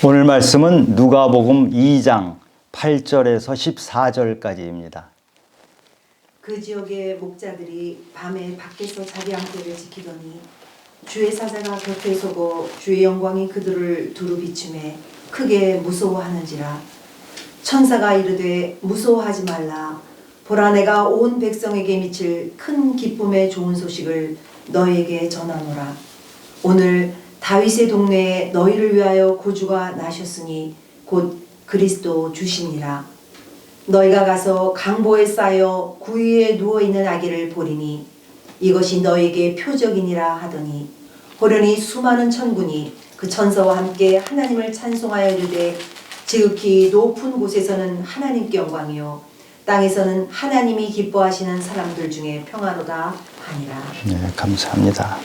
오늘 말씀은 누가복음 2장 8절에서 14절까지입니다. 그 지역의 목자들이 밤에 밖에서 자기 양떼를 지키더니 주의 사자가 곁에 서고 주의 영광이 그들을 두루 비추매 크게 무서워하는지라. 천사가 이르되 무서워하지 말라. 보라, 내가 온 백성에게 미칠 큰 기쁨의 좋은 소식을 너에게 전하노라. 오늘 다윗의 동네에 너희를 위하여 구주가 나셨으니 곧 그리스도 주시니라. 너희가 가서 강보에 쌓여 구유에 누워있는 아기를 보리니 이것이 너에게 표적이니라 하더니, 호련히 수많은 천군이 그 천사와 함께 하나님을 찬송하여 이르되 지극히 높은 곳에서는 하나님께 영광이요 땅에서는 하나님이 기뻐하시는 사람들 중에 평화로다 하니라. 네, 감사합니다.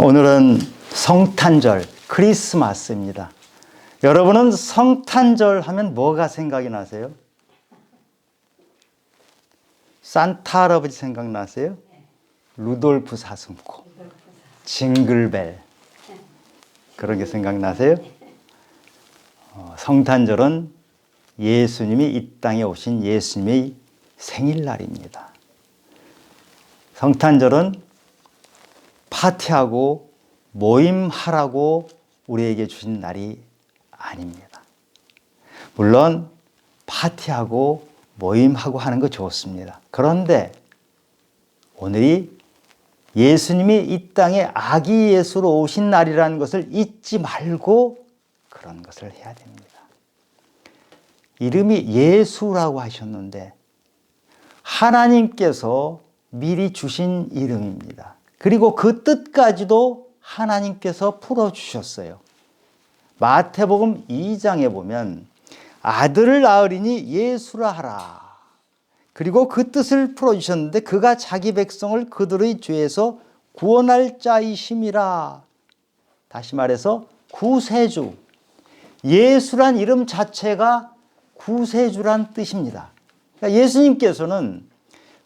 오늘은 성탄절, 크리스마스입니다. 여러분은 성탄절 하면 뭐가 생각이 나세요? 산타 할아버지 생각나세요? 루돌프 사슴코, 징글벨, 그런 게 생각나세요? 성탄절은 예수님이 이 땅에 오신 예수님의 생일날입니다. 성탄절은 파티하고 모임하라고 우리에게 주신 날이 아닙니다. 물론 파티하고 모임하고 하는 거 좋습니다. 그런데 오늘이 예수님이 이 땅에 아기 예수로 오신 날이라는 것을 잊지 말고 그런 것을 해야 됩니다. 이름이 예수라고 하셨는데 하나님께서 미리 주신 이름입니다. 그리고 그 뜻까지도 하나님께서 풀어주셨어요. 마태복음 2장에 보면 아들을 낳으리니 예수라 하라. 그리고 그 뜻을 풀어주셨는데 그가 자기 백성을 그들의 죄에서 구원할 자이심이라. 다시 말해서 구세주. 예수란 이름 자체가 구세주란 뜻입니다. 그러니까 예수님께서는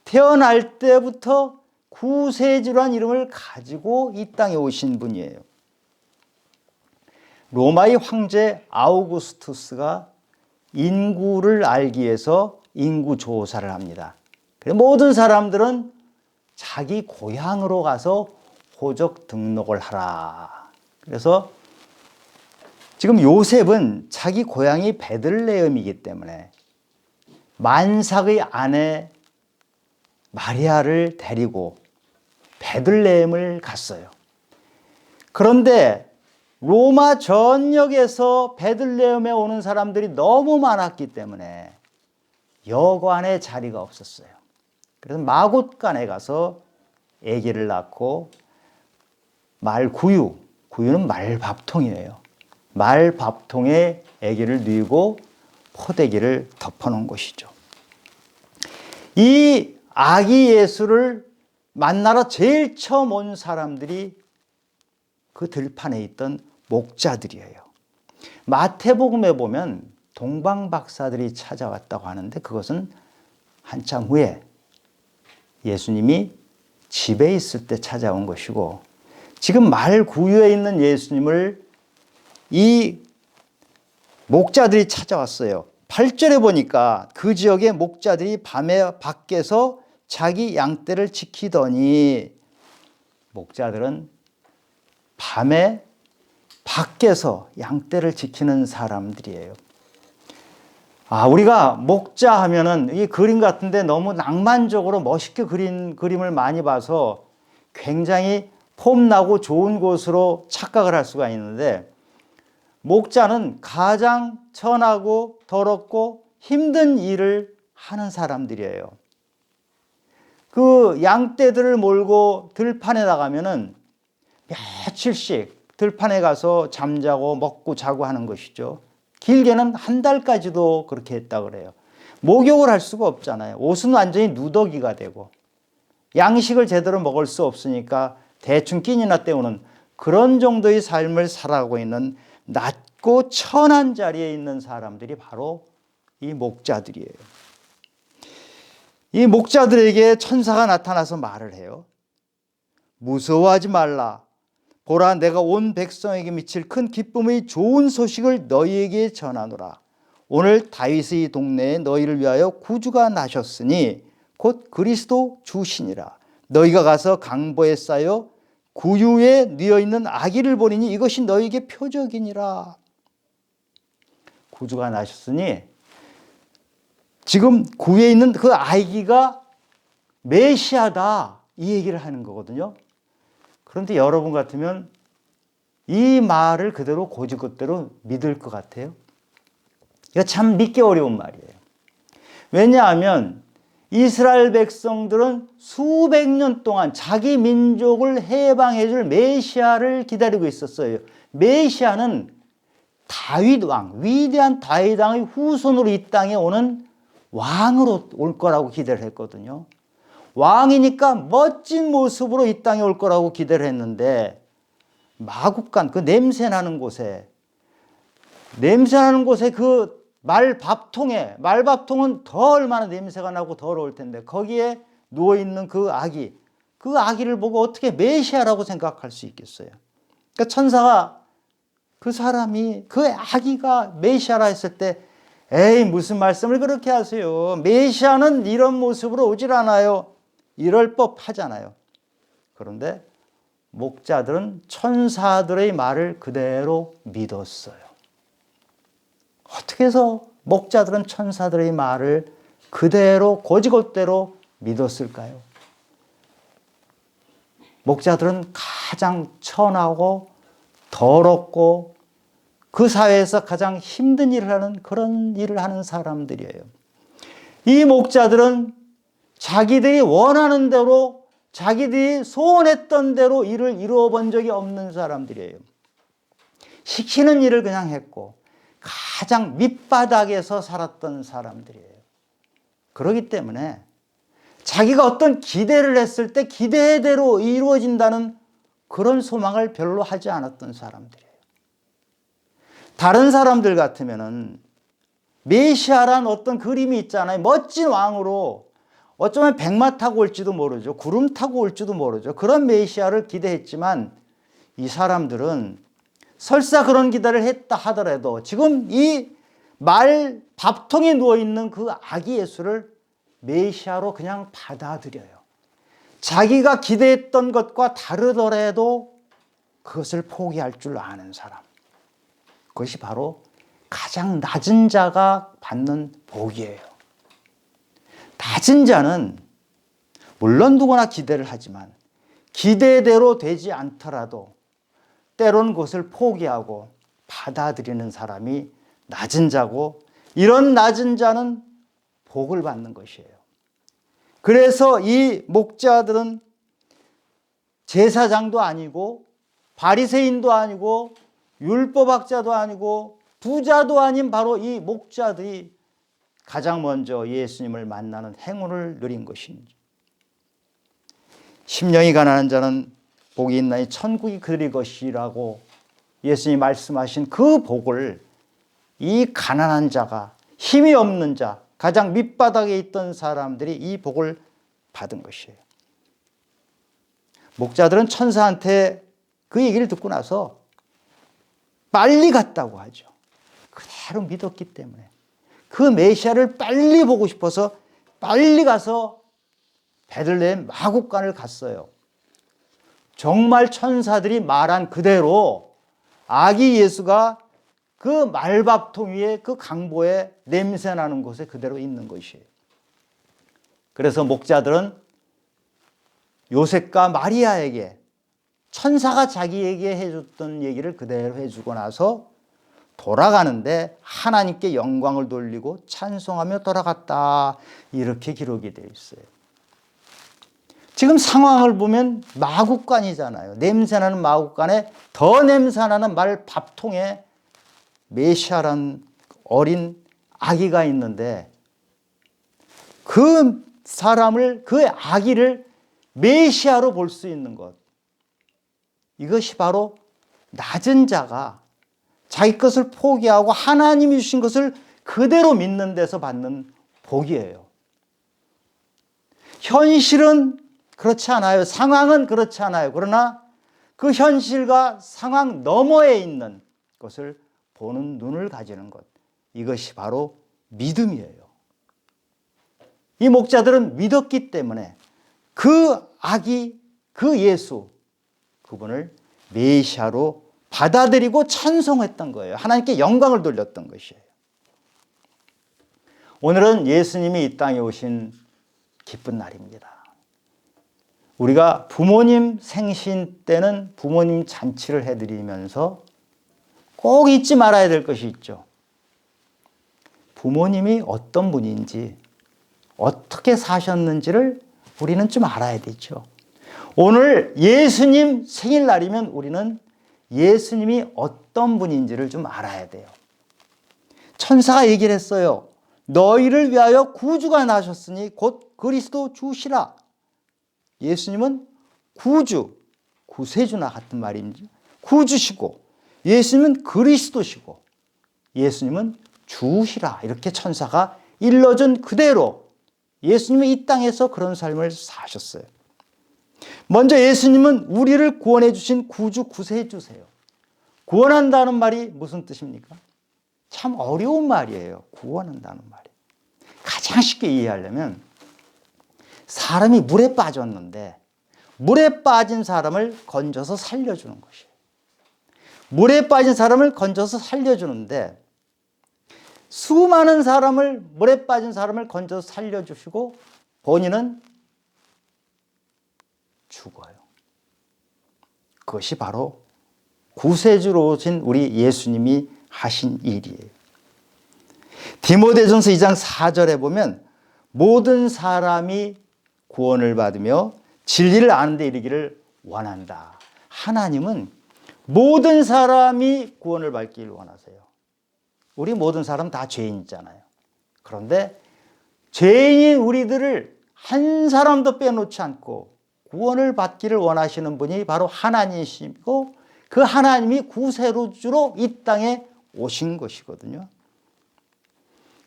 태어날 때부터 구세주란 이름을 가지고 이 땅에 오신 분이에요. 로마의 황제 아우구스투스가 인구를 알기 위해서 인구 조사를 합니다. 모든 사람들은 자기 고향으로 가서 호적 등록을 하라. 그래서 지금 요셉은 자기 고향이 베들레헴이기 때문에 만삭의 아내 마리아를 데리고 베들레헴을 갔어요. 그런데 로마 전역에서 베들레헴에 오는 사람들이 너무 많았기 때문에 여관에 자리가 없었어요. 그래서 마굿간에 가서 아기를 낳고 구유는 말밥통이에요. 말밥통에 아기를 뉘고 포대기를 덮어놓은 것이죠. 이 아기 예수를 만나러 제일 처음 온 사람들이 그 들판에 있던 목자들이에요. 마태복음에 보면 동방박사들이 찾아왔다고 하는데 그것은 한참 후에 예수님이 집에 있을 때 찾아온 것이고, 지금 말구유에 있는 예수님을 이 목자들이 찾아왔어요. 8절에 보니까 그 지역의 목자들이 밤에 밖에서 자기 양떼를 지키더니, 목자들은 밤에 밖에서 양떼를 지키는 사람들이에요. 우리가 목자 하면은 이 그림 같은데 너무 낭만적으로 멋있게 그린 그림을 많이 봐서 굉장히 폼나고 좋은 곳으로 착각을 할 수가 있는데, 목자는 가장 천하고 더럽고 힘든 일을 하는 사람들이에요. 그 양떼들을 몰고 들판에 나가면은 며칠씩 들판에 가서 잠자고 먹고 자고 하는 것이죠. 길게는 한 달까지도 그렇게 했다 그래요. 목욕을 할 수가 없잖아요. 옷은 완전히 누더기가 되고 양식을 제대로 먹을 수 없으니까 대충 끼니나 때우는 그런 정도의 삶을 살아가고 있는 낮고 천한 자리에 있는 사람들이 바로 이 목자들이에요. 이 목자들에게 천사가 나타나서 말을 해요. 무서워하지 말라. 보라, 내가 온 백성에게 미칠 큰 기쁨의 좋은 소식을 너희에게 전하노라. 오늘 다윗의 동네에 너희를 위하여 구주가 나셨으니 곧 그리스도 주시니라. 너희가 가서 강보에 쌓여 구유에 뉘어있는 아기를 보리니 이것이 너희에게 표적이니라. 구주가 나셨으니 지금 구유에 있는 그 아기가 메시아다, 이 얘기를 하는 거거든요. 그런데 여러분 같으면 이 말을 그대로 고지것대로 믿을 것 같아요? 이거 참 믿기 어려운 말이에요. 왜냐하면 이스라엘 백성들은 수백 년 동안 자기 민족을 해방해 줄 메시아를 기다리고 있었어요. 메시아는 다윗 왕, 위대한 다윗 왕의 후손으로 이 땅에 오는 왕으로 올 거라고 기대를 했거든요. 왕이니까 멋진 모습으로 이 땅에 올 거라고 기대를 했는데 마국간, 그 냄새나는 곳에 그 말밥통은 더 얼마나 냄새가 나고 더러울 텐데 거기에 누워있는 그 아기를 보고 어떻게 메시아라고 생각할 수 있겠어요? 그러니까 천사가 그 아기가 메시아라 했을 때 에이, 무슨 말씀을 그렇게 하세요? 메시아는 이런 모습으로 오질 않아요. 이럴 법하잖아요. 그런데 목자들은 천사들의 말을 그대로 믿었어요. 어떻게 해서 목자들은 천사들의 말을 그대로 고지것대로 믿었을까요? 목자들은 가장 천하고 더럽고 그 사회에서 가장 힘든 일을 하는 그런 일을 하는 사람들이에요. 이 목자들은 자기들이 원하는 대로, 자기들이 소원했던 대로 일을 이루어 본 적이 없는 사람들이에요. 시키는 일을 그냥 했고 가장 밑바닥에서 살았던 사람들이에요. 그렇기 때문에 자기가 어떤 기대를 했을 때 기대대로 이루어진다는 그런 소망을 별로 하지 않았던 사람들이에요. 다른 사람들 같으면은 메시아란 어떤 그림이 있잖아요. 멋진 왕으로 어쩌면 백마 타고 올지도 모르죠. 구름 타고 올지도 모르죠. 그런 메시아를 기대했지만 이 사람들은 설사 그런 기대를 했다 하더라도 지금 이 말 밥통에 누워있는 그 아기 예수를 메시아로 그냥 받아들여요. 자기가 기대했던 것과 다르더라도 그것을 포기할 줄 아는 사람. 그것이 바로 가장 낮은 자가 받는 복이에요. 낮은 자는 물론 누구나 기대를 하지만 기대대로 되지 않더라도 때로는 그것을 포기하고 받아들이는 사람이 낮은 자고, 이런 낮은 자는 복을 받는 것이에요. 그래서 이 목자들은 제사장도 아니고 바리새인도 아니고 율법학자도 아니고 부자도 아닌 바로 이 목자들이 가장 먼저 예수님을 만나는 행운을 누린 것입니다. 심령이 가난한 자는 복이 있나니 천국이 그들의 것이라고 예수님이 말씀하신 그 복을 이 가난한 자가, 힘이 없는 자, 가장 밑바닥에 있던 사람들이 이 복을 받은 것이에요. 목자들은 천사한테 그 얘기를 듣고 나서 빨리 갔다고 하죠. 그대로 믿었기 때문에 그 메시아를 빨리 보고 싶어서 빨리 가서 베들레헴 마국간을 갔어요. 정말 천사들이 말한 그대로 아기 예수가 그 말밥통 위에 그 강보에 냄새나는 곳에 그대로 있는 것이에요. 그래서 목자들은 요셉과 마리아에게 천사가 자기에게 해줬던 얘기를 그대로 해주고 나서 돌아가는데 하나님께 영광을 돌리고 찬송하며 돌아갔다, 이렇게 기록이 되어 있어요. 지금 상황을 보면 마국간이잖아요. 냄새나는 마국간에 더 냄새나는 말밥통에 메시아란 어린 아기가 있는데 그 사람을, 그 아기를 메시아로 볼 수 있는 것, 이것이 바로 낮은 자가 자기 것을 포기하고 하나님이 주신 것을 그대로 믿는 데서 받는 복이에요. 현실은 그렇지 않아요. 상황은 그렇지 않아요. 그러나 그 현실과 상황 너머에 있는 것을 보는 눈을 가지는 것, 이것이 바로 믿음이에요. 이 목자들은 믿었기 때문에 그 아기, 그 예수, 그분을 메시아로 받아들이고 찬송했던 거예요. 하나님께 영광을 돌렸던 것이에요. 오늘은 예수님이 이 땅에 오신 기쁜 날입니다. 우리가 부모님 생신 때는 부모님 잔치를 해드리면서 꼭 잊지 말아야 될 것이 있죠. 부모님이 어떤 분인지, 어떻게 사셨는지를 우리는 좀 알아야 되죠. 오늘 예수님 생일날이면 우리는 예수님이 어떤 분인지를 좀 알아야 돼요. 천사가 얘기를 했어요. 너희를 위하여 구주가 나셨으니 곧 그리스도 주시라. 예수님은 구주, 구세주나 같은 말인지 구주시고, 예수님은 그리스도시고, 예수님은 주시라. 이렇게 천사가 일러준 그대로 예수님은 이 땅에서 그런 삶을 사셨어요. 먼저 예수님은 우리를 구원해 주신 구주, 구세주세요. 구원한다는 말이 무슨 뜻입니까? 참 어려운 말이에요. 구원한다는 말이. 가장 쉽게 이해하려면 사람이 물에 빠졌는데 물에 빠진 사람을 건져서 살려주는 것이에요. 물에 빠진 사람을 건져서 살려주는데 수많은 사람을, 물에 빠진 사람을 건져서 살려주시고 본인은 죽어요. 그것이 바로 구세주로 오신 우리 예수님이 하신 일이에요. 디모데전서 2장 4절에 보면 모든 사람이 구원을 받으며 진리를 아는 데 이르기를 원한다. 하나님은 모든 사람이 구원을 받기를 원하세요. 우리 모든 사람 다 죄인이잖아요. 그런데 죄인인 우리들을 한 사람도 빼놓지 않고 구원을 받기를 원하시는 분이 바로 하나님이시고, 그 하나님이 구세주로 이 땅에 오신 것이거든요.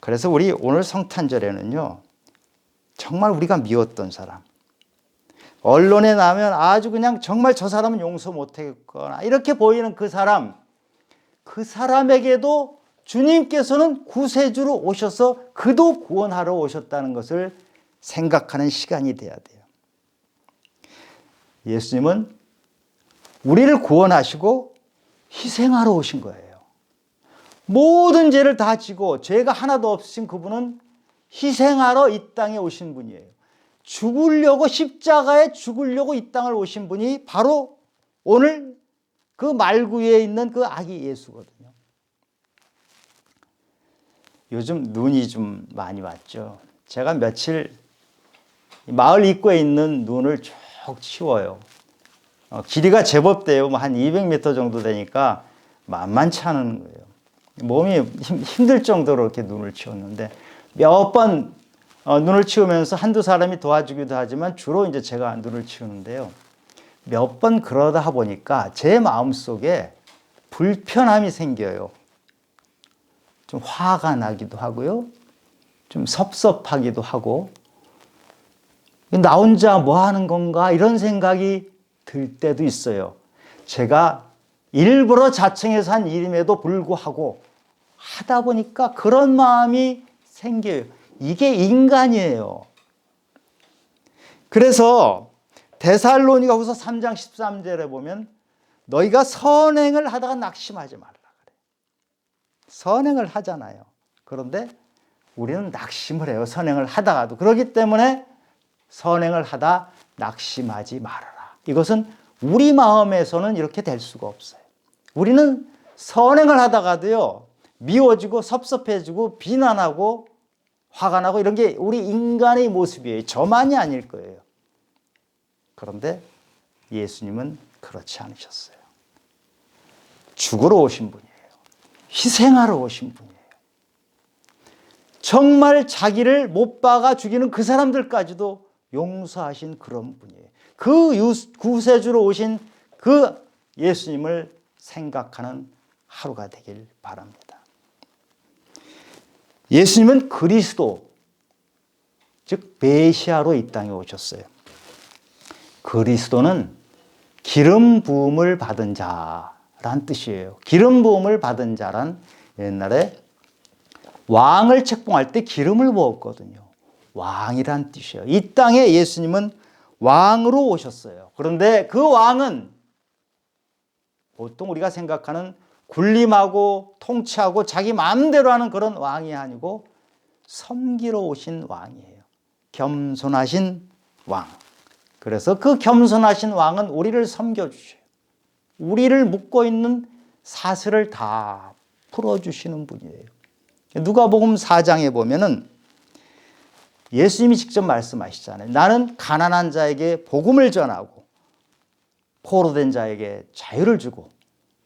그래서 우리 오늘 성탄절에는요, 정말 우리가 미웠던 사람, 언론에 나면 아주 그냥 정말 저 사람은 용서 못하겠거나 이렇게 보이는 그 사람, 그 사람에게도 주님께서는 구세주로 오셔서 그도 구원하러 오셨다는 것을 생각하는 시간이 돼야 돼요. 예수님은 우리를 구원하시고 희생하러 오신 거예요. 모든 죄를 다 지고 죄가 하나도 없으신 그분은 희생하러 이 땅에 오신 분이에요. 죽으려고, 십자가에 죽으려고 이 땅을 오신 분이 바로 오늘 그 말구 위에 있는 그 아기 예수거든요. 요즘 눈이 좀 많이 왔죠. 제가 며칠 마을 입구에 있는 눈을 쭉 치워요. 길이가 제법 돼요. 한 200m 정도 되니까 만만치 않은 거예요. 몸이 힘들 정도로 이렇게 눈을 치웠는데 몇 번 눈을 치우면서 한두 사람이 도와주기도 하지만 주로 이제 제가 눈을 치우는데요. 몇 번 그러다 보니까 제 마음속에 불편함이 생겨요. 좀 화가 나기도 하고요. 좀 섭섭하기도 하고, 나 혼자 뭐 하는 건가 이런 생각이 들 때도 있어요. 제가 일부러 자청해서 한 일임에도 불구하고 하다 보니까 그런 마음이 생겨요. 이게 인간이에요. 그래서 데살로니가후서 3장 13절에 보면 너희가 선행을 하다가 낙심하지 말라 그래. 선행을 하잖아요. 그런데 우리는 낙심을 해요. 선행을 하다가도. 그렇기 때문에 선행을 하다 낙심하지 말아라. 이것은 우리 마음에서는 이렇게 될 수가 없어요. 우리는 선행을 하다가도요, 미워지고 섭섭해지고 비난하고 화가 나고 이런 게 우리 인간의 모습이에요. 저만이 아닐 거예요. 그런데 예수님은 그렇지 않으셨어요. 죽으러 오신 분이에요. 희생하러 오신 분이에요. 정말 자기를 못 박아 죽이는 그 사람들까지도 용서하신 그런 분이에요. 그 구세주로 오신 그 예수님을 생각하는 하루가 되길 바랍니다. 예수님은 그리스도, 즉 메시아로 이 땅에 오셨어요. 그리스도는 기름 부음을 받은 자란 뜻이에요. 기름 부음을 받은 자란 옛날에 왕을 책봉할 때 기름을 부었거든요. 왕이란 뜻이에요. 이 땅에 예수님은 왕으로 오셨어요. 그런데 그 왕은 보통 우리가 생각하는 군림하고 통치하고 자기 마음대로 하는 그런 왕이 아니고 섬기러 오신 왕이에요. 겸손하신 왕. 그래서 그 겸손하신 왕은 우리를 섬겨주셔요. 우리를 묶고 있는 사슬을 다 풀어주시는 분이에요. 누가복음 4장에 보면은 예수님이 직접 말씀하시잖아요. 나는 가난한 자에게 복음을 전하고 포로된 자에게 자유를 주고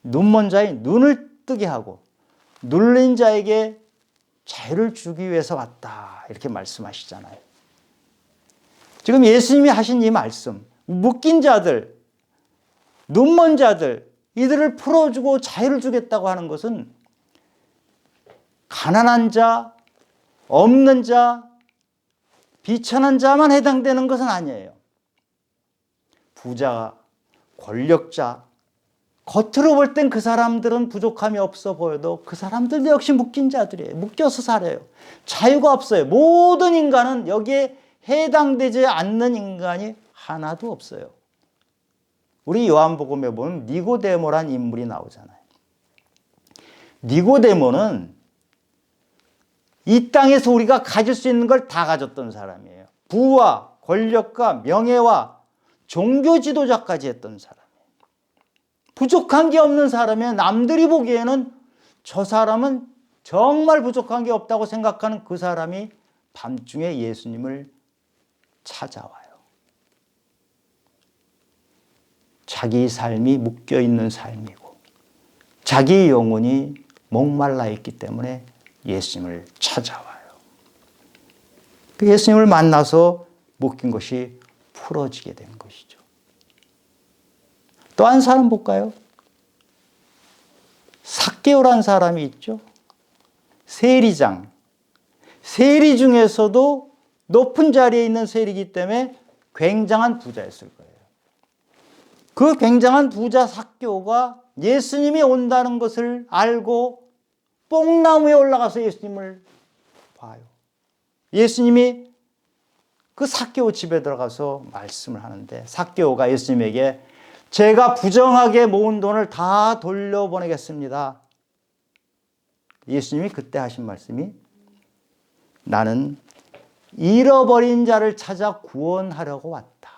눈먼 자의 눈을 뜨게 하고 눌린 자에게 자유를 주기 위해서 왔다. 이렇게 말씀하시잖아요. 지금 예수님이 하신 이 말씀, 묶인 자들, 눈먼 자들, 이들을 풀어주고 자유를 주겠다고 하는 것은 가난한 자, 없는 자, 비천한 자만 해당되는 것은 아니에요. 부자, 권력자, 겉으로 볼 땐 그 사람들은 부족함이 없어 보여도 그 사람들도 역시 묶인 자들이에요. 묶여서 살아요. 자유가 없어요. 모든 인간은 여기에 해당되지 않는 인간이 하나도 없어요. 우리 요한복음에 보면 니고데모란 인물이 나오잖아요. 니고데모는 이 땅에서 우리가 가질 수 있는 걸 다 가졌던 사람이에요. 부와 권력과 명예와 종교 지도자까지 했던 사람이에요. 부족한 게 없는 사람이에요. 남들이 보기에는 저 사람은 정말 부족한 게 없다고 생각하는 그 사람이 밤중에 예수님을 찾아와요. 자기 삶이 묶여있는 삶이고 자기 영혼이 목말라 있기 때문에 예수님을 찾아와요. 그 예수님을 만나서 묶인 것이 풀어지게 된 것이죠. 또 한 사람 볼까요? 삭개오라는 사람이 있죠. 세리장. 세리 중에서도 높은 자리에 있는 세리이기 때문에 굉장한 부자였을 거예요. 그 굉장한 부자 삭개오가 예수님이 온다는 것을 알고 뽕나무에 올라가서 예수님을 봐요. 예수님이 그 삭개오 집에 들어가서 말씀을 하는데 삭개오가 예수님에게 제가 부정하게 모은 돈을 다 돌려보내겠습니다. 예수님이 그때 하신 말씀이 나는 잃어버린 자를 찾아 구원하려고 왔다.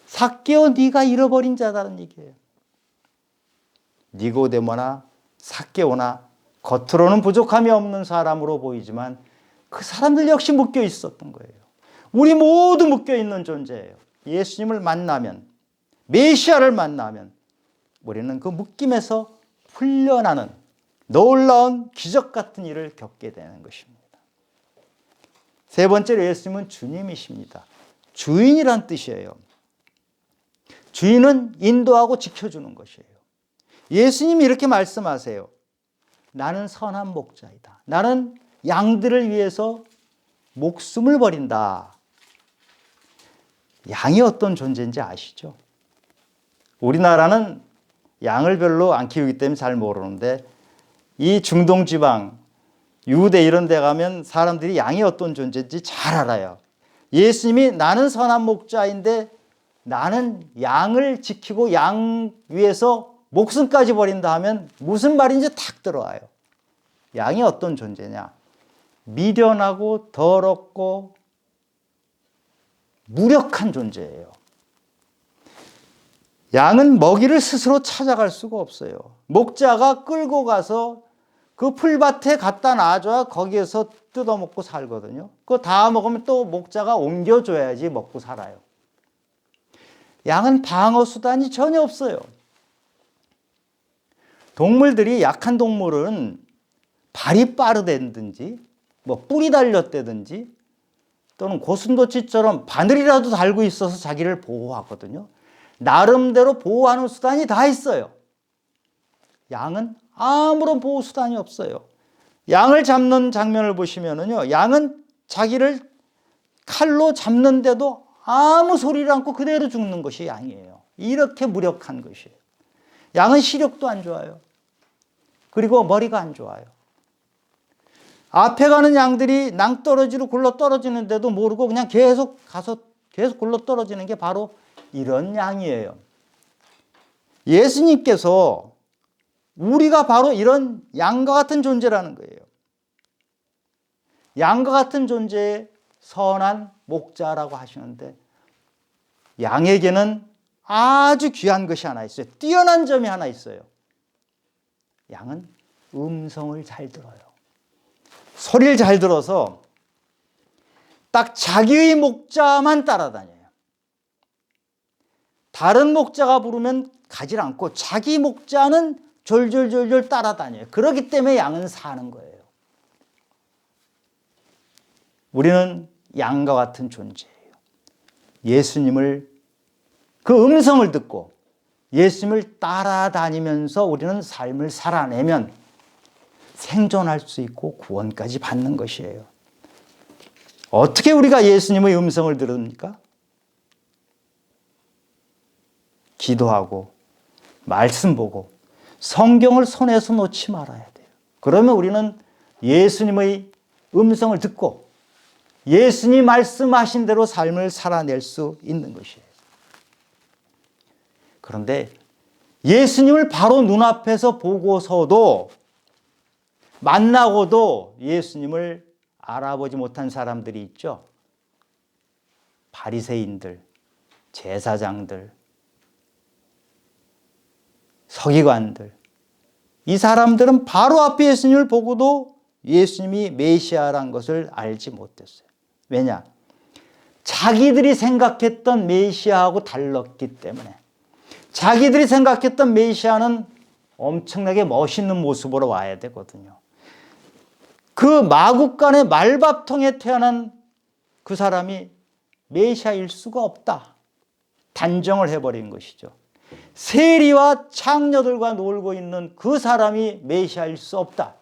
삭개오 네가 잃어버린 자다는 얘기예요. 니고데모나 삭개오나 겉으로는 부족함이 없는 사람으로 보이지만 그 사람들 역시 묶여 있었던 거예요. 우리 모두 묶여 있는 존재예요. 예수님을 만나면, 메시아를 만나면 우리는 그 묶임에서 풀려나는 놀라운 기적 같은 일을 겪게 되는 것입니다. 세 번째로 예수님은 주님이십니다. 주인이란 뜻이에요. 주인은 인도하고 지켜주는 것이에요. 예수님이 이렇게 말씀하세요. 나는 선한 목자이다. 나는 양들을 위해서 목숨을 버린다. 양이 어떤 존재인지 아시죠? 우리나라는 양을 별로 안 키우기 때문에 잘 모르는데 이 중동 지방, 유대 이런 데 가면 사람들이 양이 어떤 존재인지 잘 알아요. 예수님이 나는 선한 목자인데 나는 양을 지키고 양 위해서 목숨까지 버린다 하면 무슨 말인지 탁 들어와요. 양이 어떤 존재냐? 미련하고 더럽고 무력한 존재예요. 양은 먹이를 스스로 찾아갈 수가 없어요. 목자가 끌고 가서 그 풀밭에 갖다 놔줘야 거기에서 뜯어먹고 살거든요. 그거 다 먹으면 또 목자가 옮겨줘야지 먹고 살아요. 양은 방어 수단이 전혀 없어요. 동물들이 약한 동물은 발이 빠르다든지 뭐 뿔이 달렸다든지 또는 고슴도치처럼 바늘이라도 달고 있어서 자기를 보호하거든요. 나름대로 보호하는 수단이 다 있어요. 양은 아무런 보호 수단이 없어요. 양을 잡는 장면을 보시면은요, 양은 자기를 칼로 잡는데도 아무 소리를 않고 그대로 죽는 것이 양이에요. 이렇게 무력한 것이에요. 양은 시력도 안 좋아요. 그리고 머리가 안 좋아요. 앞에 가는 양들이 낭떠러지로 굴러 떨어지는데도 모르고 그냥 계속 가서 계속 굴러 떨어지는 게 바로 이런 양이에요. 예수님께서 우리가 바로 이런 양과 같은 존재라는 거예요. 양과 같은 존재의 선한 목자라고 하시는데 양에게는 아주 귀한 것이 하나 있어요. 뛰어난 점이 하나 있어요. 양은 음성을 잘 들어요. 소리를 잘 들어서 딱 자기의 목자만 따라다녀요. 다른 목자가 부르면 가지 않고 자기 목자는 졸졸졸졸 따라다녀요. 그렇기 때문에 양은 사는 거예요. 우리는 양과 같은 존재예요. 예수님을 그 음성을 듣고 예수님을 따라다니면서 우리는 삶을 살아내면 생존할 수 있고 구원까지 받는 것이에요. 어떻게 우리가 예수님의 음성을 들으니까? 기도하고 말씀 보고 성경을 손에서 놓지 말아야 돼요. 그러면 우리는 예수님의 음성을 듣고 예수님 말씀하신 대로 삶을 살아낼 수 있는 것이에요. 그런데 예수님을 바로 눈앞에서 보고서도 만나고도 예수님을 알아보지 못한 사람들이 있죠. 바리새인들, 제사장들, 서기관들. 이 사람들은 바로 앞에 예수님을 보고도 예수님이 메시아라는 것을 알지 못했어요. 왜냐? 자기들이 생각했던 메시아하고 달랐기 때문에. 자기들이 생각했던 메시아는 엄청나게 멋있는 모습으로 와야 되거든요. 그 마국간의 말밥통에 태어난 그 사람이 메시아일 수가 없다. 단정을 해버린 것이죠. 세리와 창녀들과 놀고 있는 그 사람이 메시아일 수 없다.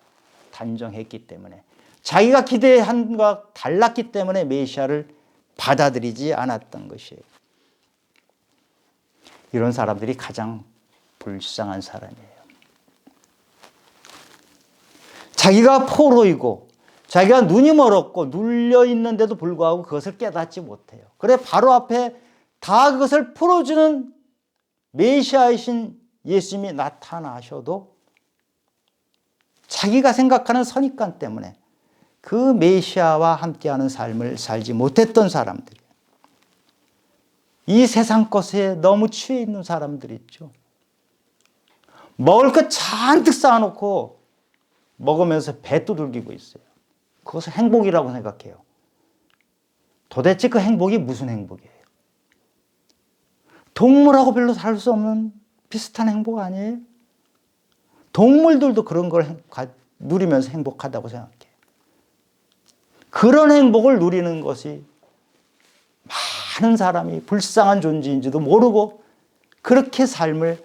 단정했기 때문에. 자기가 기대한 것과 달랐기 때문에 메시아를 받아들이지 않았던 것이에요. 이런 사람들이 가장 불쌍한 사람이에요. 자기가 포로이고 자기가 눈이 멀었고 눌려 있는데도 불구하고 그것을 깨닫지 못해요. 그래 바로 앞에 다 그것을 풀어주는 메시아이신 예수님이 나타나셔도 자기가 생각하는 선입관 때문에 그 메시아와 함께하는 삶을 살지 못했던 사람들이에요. 이 세상 것에 너무 취해 있는 사람들이 있죠. 먹을 것 잔뜩 쌓아놓고 먹으면서 배 두들기고 있어요. 그것을 행복이라고 생각해요. 도대체 그 행복이 무슨 행복이에요? 동물하고 별로 살 수 없는 비슷한 행복 아니에요? 동물들도 그런 걸 누리면서 행복하다고 생각해요. 그런 행복을 누리는 것이 많은 사람이 불쌍한 존재인지도 모르고 그렇게 삶을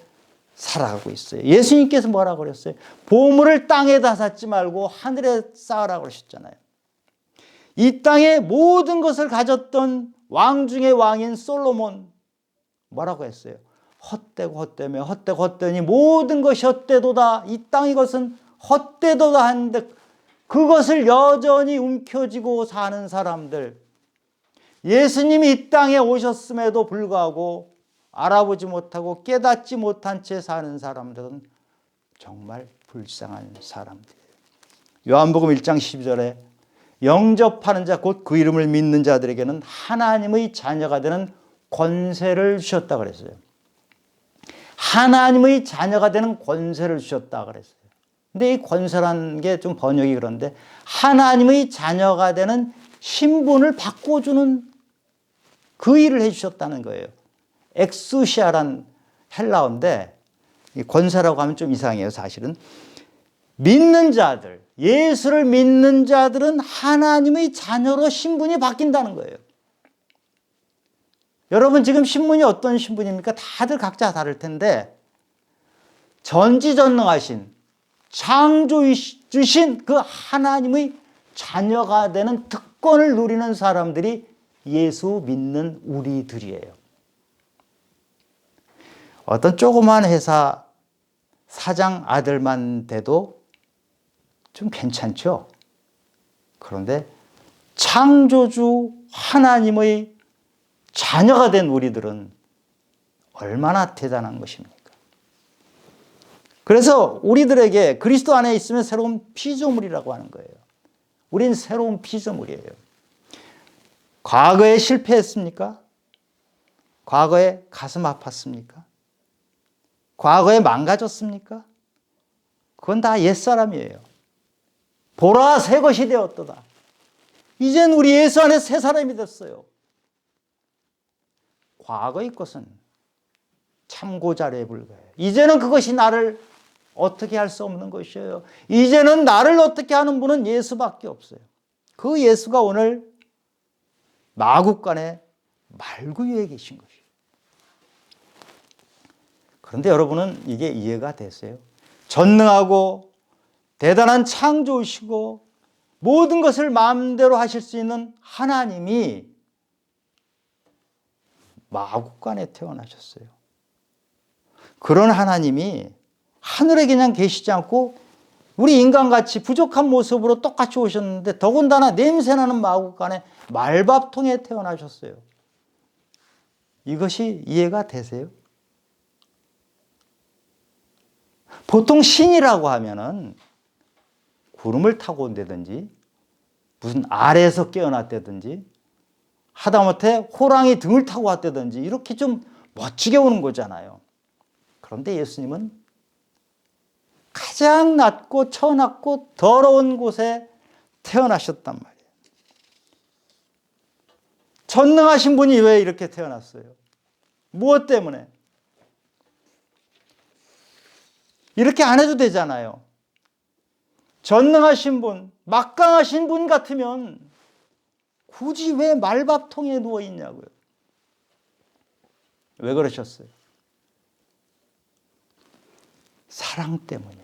살아가고 있어요. 예수님께서 뭐라고 그랬어요? 보물을 땅에다 쌓지 말고 하늘에 쌓으라고 그러셨잖아요. 이 땅에 모든 것을 가졌던 왕 중의 왕인 솔로몬 뭐라고 했어요? 헛되고 헛되며 헛되고 헛되니 모든 것이 헛되도다. 이 땅의 것은 헛되도다 하는데 그것을 여전히 움켜쥐고 사는 사람들, 예수님이 이 땅에 오셨음에도 불구하고 알아보지 못하고 깨닫지 못한 채 사는 사람들은 정말 불쌍한 사람들이에요. 요한복음 1장 12절에 영접하는 자 곧 그 이름을 믿는 자들에게는 하나님의 자녀가 되는 권세를 주셨다 그랬어요. 하나님의 자녀가 되는 권세를 주셨다 그랬어요. 근데 이 권세라는 게 좀 번역이 그런데 하나님의 자녀가 되는 신분을 바꿔주는 그 일을 해주셨다는 거예요. 엑수시아란 헬라어인데 권세라고 하면 좀 이상해요. 사실은 믿는 자들, 예수를 믿는 자들은 하나님의 자녀로 신분이 바뀐다는 거예요. 여러분 지금 신분이 어떤 신분입니까? 다들 각자 다를 텐데 전지전능하신 창조주신 그 하나님의 자녀가 되는 특권을 누리는 사람들이 예수 믿는 우리들이에요. 어떤 조그만 회사 사장 아들만 돼도 좀 괜찮죠. 그런데 창조주 하나님의 자녀가 된 우리들은 얼마나 대단한 것입니까? 그래서 우리들에게 그리스도 안에 있으면 새로운 피조물이라고 하는 거예요. 우린 새로운 피조물이에요. 과거에 실패했습니까? 과거에 가슴 아팠습니까? 과거에 망가졌습니까? 그건 다 옛사람이에요. 보라 새 것이 되었도다. 이젠 우리 예수 안에 새 사람이 됐어요. 과거의 것은 참고자료에 불과해요. 이제는 그것이 나를 어떻게 할 수 없는 것이에요. 이제는 나를 어떻게 하는 분은 예수밖에 없어요. 그 예수가 오늘 마국간의 말구 위에 계신 것이에요. 그런데 여러분은 이게 이해가 되세요? 전능하고 대단한 창조이시고 모든 것을 마음대로 하실 수 있는 하나님이 마국간에 태어나셨어요. 그런 하나님이 하늘에 그냥 계시지 않고 우리 인간같이 부족한 모습으로 똑같이 오셨는데 더군다나 냄새나는 마국간에 말밥통에 태어나셨어요. 이것이 이해가 되세요? 보통 신이라고 하면은 구름을 타고 온다든지 무슨 아래에서 깨어났다든지 하다못해 호랑이 등을 타고 왔다든지 이렇게 좀 멋지게 오는 거잖아요. 그런데 예수님은 가장 낮고 처났고 더러운 곳에 태어나셨단 말이에요. 전능하신 분이 왜 이렇게 태어났어요? 무엇 때문에? 이렇게 안 해도 되잖아요. 전능하신 분, 막강하신 분 같으면 굳이 왜 말밥통에 누워 있냐고요. 왜 그러셨어요? 사랑 때문이에요.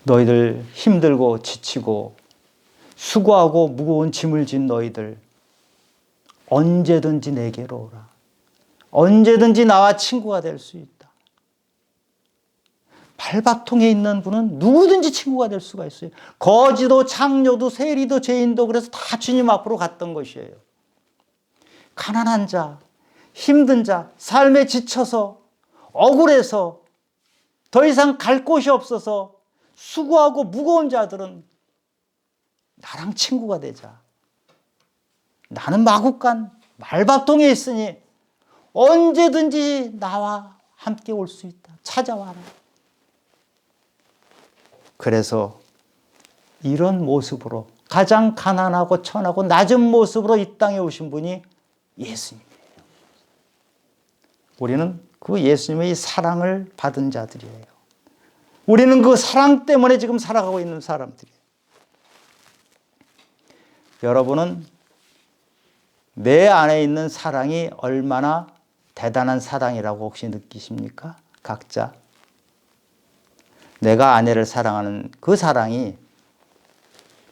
너희들 힘들고 지치고 수고하고 무거운 짐을 진 너희들 언제든지 내게로 오라. 언제든지 나와 친구가 될 수 있다. 발밥통에 있는 분은 누구든지 친구가 될 수가 있어요. 거지도 창녀도 세리도 죄인도 그래서 다 주님 앞으로 갔던 것이에요. 가난한 자, 힘든 자, 삶에 지쳐서 억울해서 더 이상 갈 곳이 없어서 수고하고 무거운 자들은 나랑 친구가 되자. 나는 마국간 말밥통에 있으니 언제든지 나와 함께 올 수 있다. 찾아와라. 그래서 이런 모습으로 가장 가난하고 천하고 낮은 모습으로 이 땅에 오신 분이 예수님이에요. 우리는 그 예수님의 사랑을 받은 자들이에요. 우리는 그 사랑 때문에 지금 살아가고 있는 사람들이에요. 여러분은 내 안에 있는 사랑이 얼마나 대단한 사랑이라고 혹시 느끼십니까? 각자. 내가 아내를 사랑하는 그 사랑이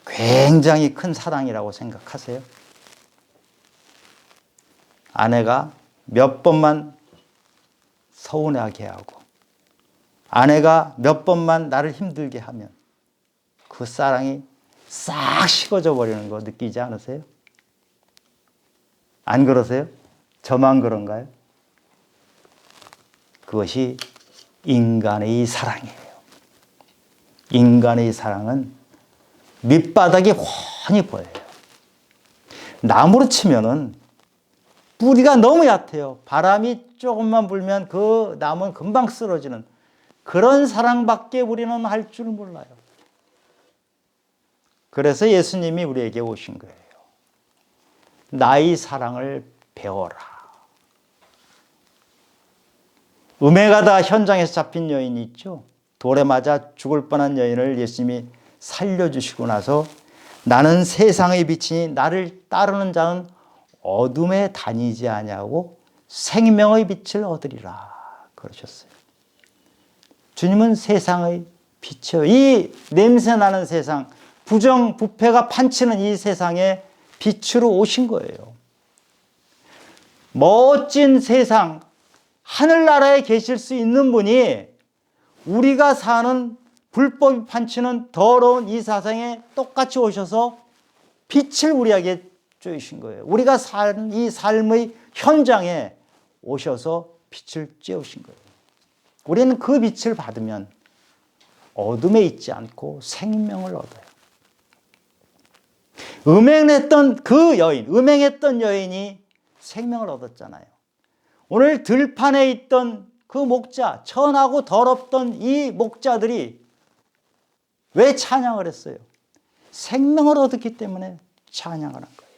굉장히 큰 사랑이라고 생각하세요? 아내가 몇 번만 서운하게 하고 아내가 몇 번만 나를 힘들게 하면 그 사랑이 싹 식어져 버리는 거 느끼지 않으세요? 안 그러세요? 저만 그런가요? 그것이 인간의 사랑이에요. 인간의 사랑은 밑바닥이 훤히 보여요. 나무로 치면은 뿌리가 너무 얕아요. 바람이 조금만 불면 그 나무는 금방 쓰러지는 그런 사랑밖에 우리는 할 줄 몰라요. 그래서 예수님이 우리에게 오신 거예요. 나의 사랑을 배워라. 음해가다 현장에서 잡힌 여인이 있죠. 돌에 맞아 죽을 뻔한 여인을 예수님이 살려주시고 나서 나는 세상의 빛이니 나를 따르는 자는 어둠에 다니지 아니하고 생명의 빛을 얻으리라 그러셨어요. 주님은 세상의 빛이에요. 이 냄새나는 세상, 부정, 부패가 판치는 이 세상에 빛으로 오신 거예요. 멋진 세상, 하늘나라에 계실 수 있는 분이 우리가 사는 불법이 판치는 더러운 이 세상에 똑같이 오셔서 빛을 우리에게 쬐으신 거예요. 우리가 사는 이 삶의 현장에 오셔서 빛을 쬐우신 거예요. 우리는 그 빛을 받으면 어둠에 있지 않고 생명을 얻어요. 음행했던 여인이 생명을 얻었잖아요. 오늘 들판에 있던 그 목자, 천하고 더럽던 이 목자들이 왜 찬양을 했어요? 생명을 얻었기 때문에 찬양을 한 거예요.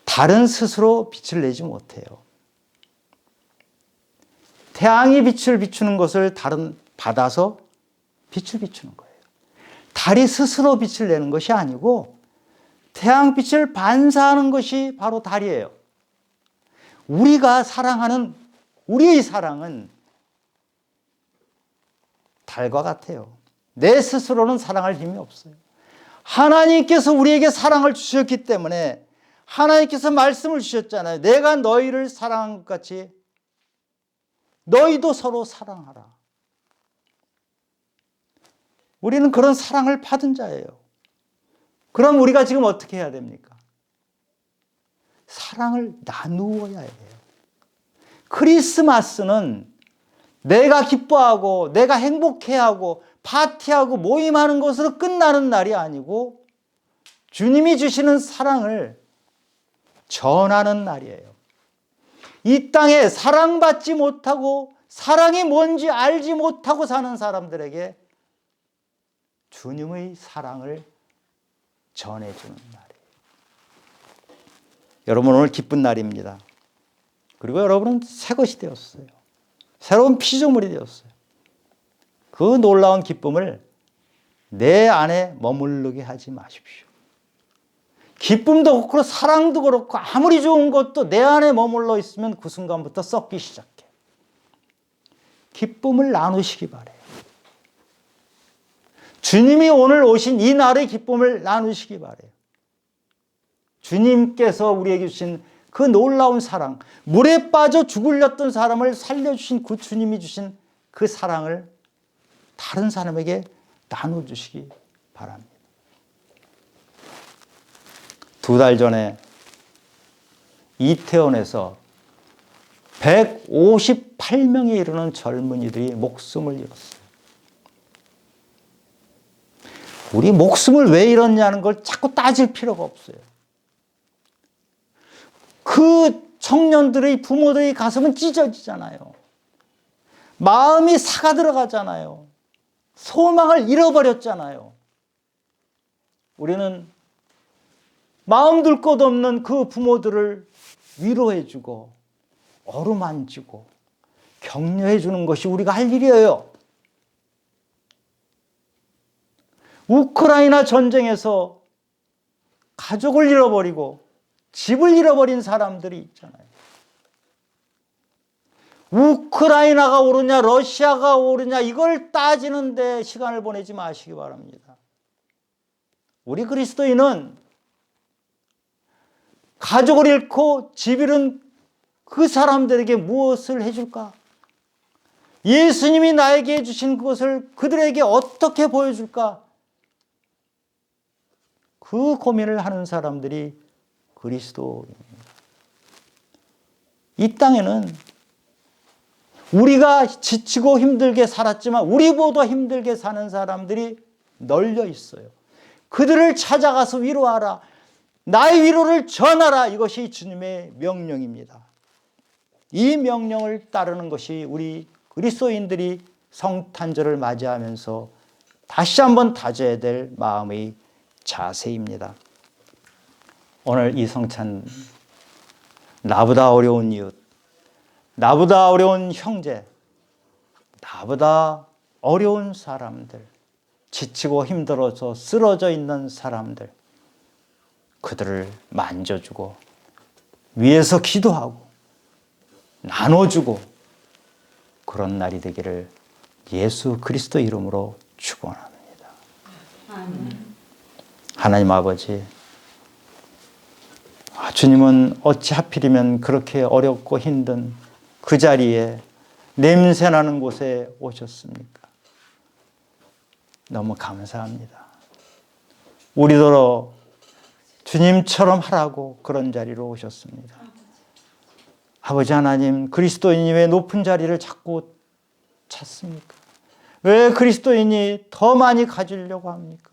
달은 스스로 빛을 내지 못해요. 태양이 빛을 비추는 것을 달은 받아서 빛을 비추는 거예요. 달이 스스로 빛을 내는 것이 아니고 태양빛을 반사하는 것이 바로 달이에요. 우리가 사랑하는 우리의 사랑은 달과 같아요. 내 스스로는 사랑할 힘이 없어요. 하나님께서 우리에게 사랑을 주셨기 때문에 하나님께서 말씀을 주셨잖아요. 내가 너희를 사랑한 것 같이 너희도 서로 사랑하라. 우리는 그런 사랑을 받은 자예요. 그럼 우리가 지금 어떻게 해야 됩니까? 사랑을 나누어야 해요. 크리스마스는 내가 기뻐하고 내가 행복해하고 파티하고 모임하는 것으로 끝나는 날이 아니고 주님이 주시는 사랑을 전하는 날이에요. 이 땅에 사랑받지 못하고 사랑이 뭔지 알지 못하고 사는 사람들에게 주님의 사랑을 전해주는 날이에요. 여러분 오늘 기쁜 날입니다. 그리고 여러분은 새 것이 되었어요. 새로운 피조물이 되었어요. 그 놀라운 기쁨을 내 안에 머무르게 하지 마십시오. 기쁨도 그렇고 사랑도 그렇고 아무리 좋은 것도 내 안에 머물러 있으면 그 순간부터 썩기 시작해. 기쁨을 나누시기 바래요. 주님이 오늘 오신 이 날의 기쁨을 나누시기 바래요. 주님께서 우리에게 주신 그 놀라운 사랑, 물에 빠져 죽으려던 사람을 살려주신 그 주님이 주신 그 사랑을 다른 사람에게 나눠주시기 바랍니다. 2달 전에 이태원에서 158명에 이르는 젊은이들이 목숨을 잃었어요. 우리 목숨을 왜 잃었냐는 걸 자꾸 따질 필요가 없어요. 그 청년들의 부모들의 가슴은 찢어지잖아요. 마음이 사가들어가잖아요. 소망을 잃어버렸잖아요. 우리는 마음 둘 것 없는 그 부모들을 위로해주고 어루만지고 격려해주는 것이 우리가 할 일이에요. 우크라이나 전쟁에서 가족을 잃어버리고 집을 잃어버린 사람들이 있잖아요. 우크라이나가 오르냐 러시아가 오르냐 이걸 따지는데 시간을 보내지 마시기 바랍니다. 우리 그리스도인은 가족을 잃고 집 잃은 그 사람들에게 무엇을 해줄까? 예수님이 나에게 해주신 그것을 그들에게 어떻게 보여줄까? 그 고민을 하는 사람들이 그리스도입니다. 이 땅에는 우리가 지치고 힘들게 살았지만 우리보다 힘들게 사는 사람들이 널려 있어요. 그들을 찾아가서 위로하라. 나의 위로를 전하라. 이것이 주님의 명령입니다. 이 명령을 따르는 것이 우리 그리스도인들이 성탄절을 맞이하면서 다시 한번 다져야 될 마음의 자세입니다. 오늘 이 성찬 나보다 어려운 이웃, 나보다 어려운 형제, 나보다 어려운 사람들, 지치고 힘들어서 쓰러져 있는 사람들, 그들을 만져주고 위에서 기도하고 나눠주고 그런 날이 되기를 예수 그리스도 이름으로 축원합니다. 하나님 아버지, 주님은 어찌 하필이면 그렇게 어렵고 힘든 그 자리에 냄새나는 곳에 오셨습니까? 너무 감사합니다. 우리도 주님처럼 하라고 그런 자리로 오셨습니다. 아버지 하나님, 그리스도인이 왜 높은 자리를 자꾸 찾습니까? 왜 그리스도인이 더 많이 가지려고 합니까?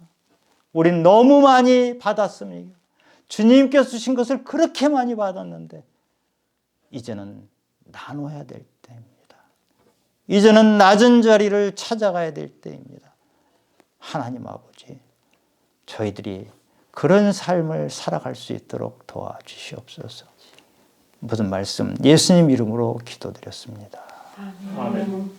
우린 너무 많이 받았습니다. 주님께서 주신 것을 그렇게 많이 받았는데 이제는 나눠야 될 때입니다. 이제는 낮은 자리를 찾아가야 될 때입니다. 하나님 아버지, 저희들이 그런 삶을 살아갈 수 있도록 도와주시옵소서. 무슨 말씀 예수님 이름으로 기도드렸습니다. 아멘.